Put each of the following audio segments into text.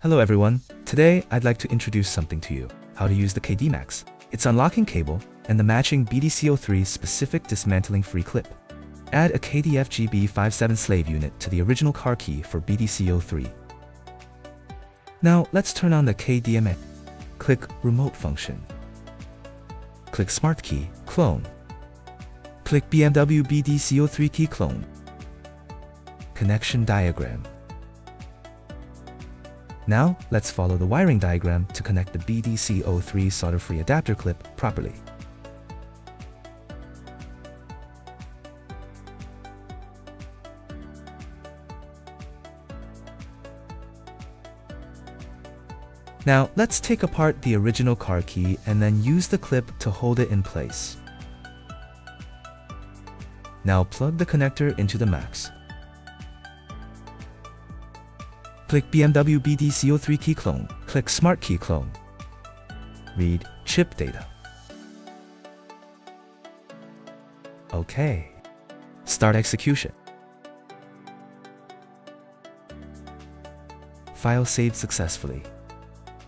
Hello everyone, today I'd like to introduce something to you, how to use the KEYDIY Max, its unlocking cable, and the matching BDC3 specific dismantling free clip. Add a KEYDIY FGB57 slave unit to the original car key for BDC3. Now let's turn on the KEYDIY Max. Click Remote function. Click Smart Key, Clone. Click BMW BDC3 key clone. Connection diagram. Now, let's follow the wiring diagram to connect the BDC3 solder-free adapter clip properly. Now, let's take apart the original car key and then use the clip to hold it in place. Now plug the connector into the Max. Click BMW BDC3 key clone. Click Smart Key Clone. Read chip data. OK. Start execution. File saved successfully.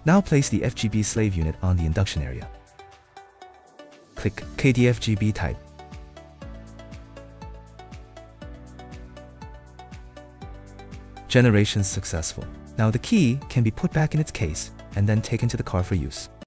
Now place the FGB slave unit on the induction area. Click KEYDIY FGB type. Generation successful. Now the key can be put back in its case and then taken to the car for use.